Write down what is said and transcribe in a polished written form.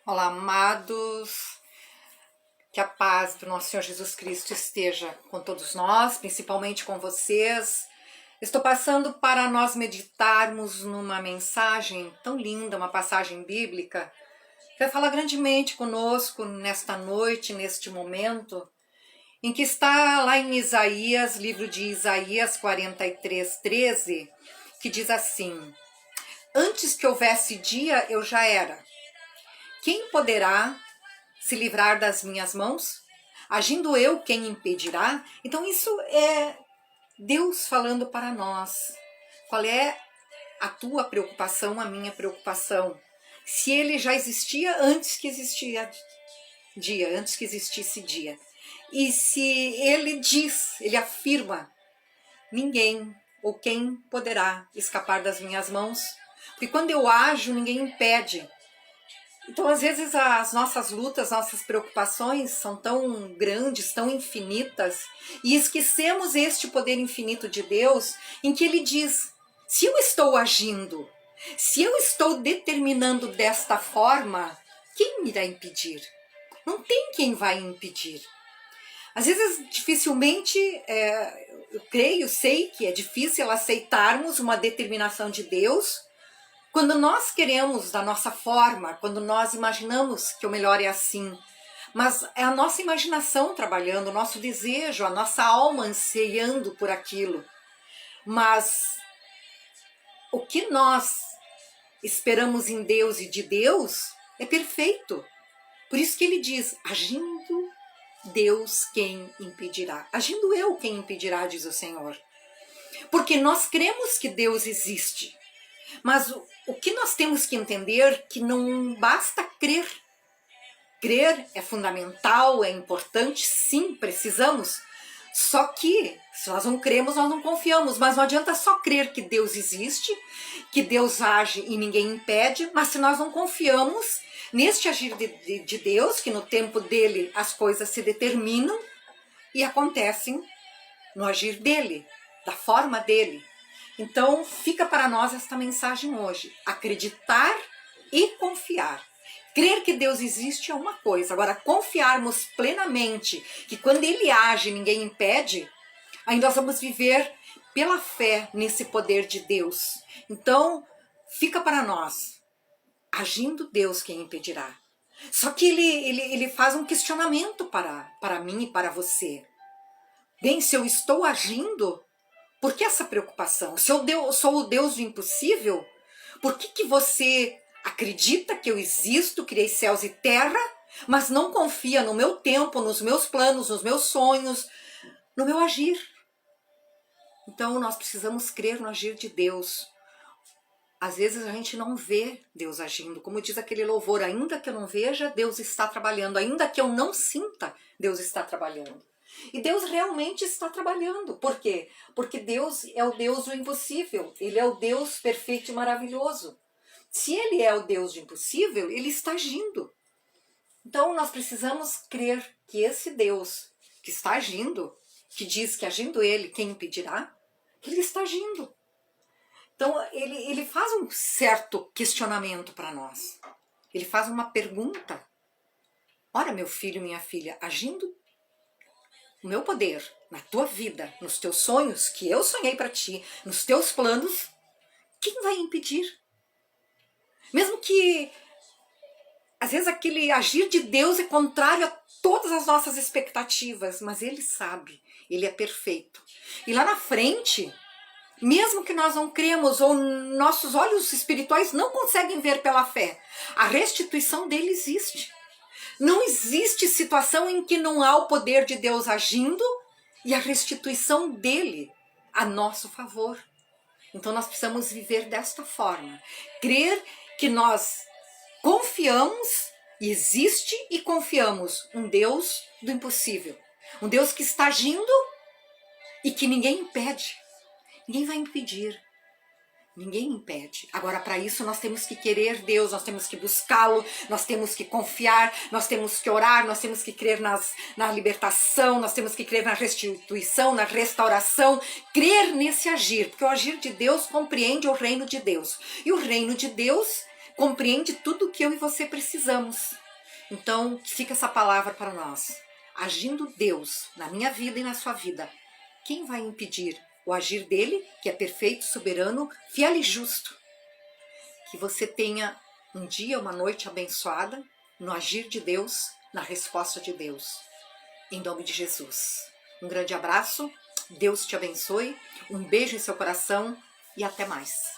Olá, amados, que a paz do nosso Senhor Jesus Cristo esteja com todos nós, principalmente com vocês. Estou passando para nós meditarmos numa mensagem tão linda, uma passagem bíblica, que vai falar grandemente conosco nesta noite, neste momento, em que está lá em Isaías, livro de Isaías 43:13, que diz assim: Antes que houvesse dia, eu já era. Quem poderá se livrar das minhas mãos? Agindo eu, quem impedirá? Então isso é Deus falando para nós. Qual é a tua preocupação, a minha preocupação? Se ele já existia antes que existia dia, antes que existisse dia. E se ele diz, ele afirma, ninguém ou quem poderá escapar das minhas mãos? Porque quando eu ajo, ninguém impede. Então, às vezes, as nossas lutas, nossas preocupações são tão grandes, tão infinitas, e esquecemos este poder infinito de Deus, em que Ele diz, se eu estou agindo, se eu estou determinando desta forma, quem me irá impedir? Não tem quem vai impedir. Às vezes, dificilmente, eu creio, sei que é difícil aceitarmos uma determinação de Deus, quando nós queremos da nossa forma, quando nós imaginamos que o melhor é assim, mas é a nossa imaginação trabalhando, o nosso desejo, a nossa alma ansiando por aquilo. Mas o que nós esperamos em Deus e de Deus é perfeito. Por isso que ele diz, agindo Deus, quem impedirá? Agindo eu, quem impedirá, diz o Senhor. Porque nós cremos que Deus existe. Mas o que nós temos que entender que não basta crer. Crer é fundamental, é importante, sim, precisamos. Só que, se nós não cremos, nós não confiamos. Mas não adianta só crer que Deus existe, que Deus age e ninguém impede, mas se nós não confiamos neste agir de Deus, que no tempo dele as coisas se determinam e acontecem no agir dele, da forma dele. Então, fica para nós esta mensagem hoje. Acreditar e confiar. Crer que Deus existe é uma coisa. Agora, confiarmos plenamente que quando Ele age, ninguém impede, aí nós vamos viver pela fé nesse poder de Deus. Então, fica para nós. Agindo Deus, quem impedirá? Só que ele faz um questionamento para mim e para você. Bem, se eu estou agindo, por que essa preocupação? Se eu sou o Deus do impossível, por que você acredita que eu existo, criei céus e terra, mas não confia no meu tempo, nos meus planos, nos meus sonhos, no meu agir? Então nós precisamos crer no agir de Deus. Às vezes a gente não vê Deus agindo, como diz aquele louvor, ainda que eu não veja, Deus está trabalhando, ainda que eu não sinta, Deus está trabalhando. E Deus realmente está trabalhando. Por quê? Porque Deus é o Deus do impossível. Ele é o Deus perfeito e maravilhoso. Se Ele é o Deus do impossível, Ele está agindo. Então nós precisamos crer que esse Deus que está agindo, que diz que agindo Ele, quem impedirá? Ele está agindo. Então ele faz um certo questionamento para nós. Ele faz uma pergunta. Ora, meu filho, minha filha, agindo o meu poder na tua vida, nos teus sonhos que eu sonhei para ti, nos teus planos, quem vai impedir? Mesmo que às vezes aquele agir de Deus é contrário a todas as nossas expectativas, mas Ele sabe, Ele é perfeito. E lá na frente, mesmo que nós não cremos ou nossos olhos espirituais não conseguem ver pela fé, a restituição dele existe. Não existe situação em que não há o poder de Deus agindo e a restituição dele a nosso favor. Então nós precisamos viver desta forma. Crer que nós confiamos, existe e confiamos um Deus do impossível. Um Deus que está agindo e que ninguém impede. Ninguém vai impedir. Ninguém impede. Agora, para isso, nós temos que querer Deus, nós temos que buscá-lo, nós temos que confiar, nós temos que orar, nós temos que crer na libertação, nós temos que crer na restituição, na restauração, crer nesse agir, porque o agir de Deus compreende o reino de Deus. E o reino de Deus compreende tudo o que eu e você precisamos. Então, fica essa palavra para nós. Agindo Deus na minha vida e na sua vida, quem vai impedir o agir dele, que é perfeito, soberano, fiel e justo? Que você tenha um dia, uma noite abençoada no agir de Deus, na resposta de Deus. Em nome de Jesus. Um grande abraço, Deus te abençoe, um beijo em seu coração e até mais.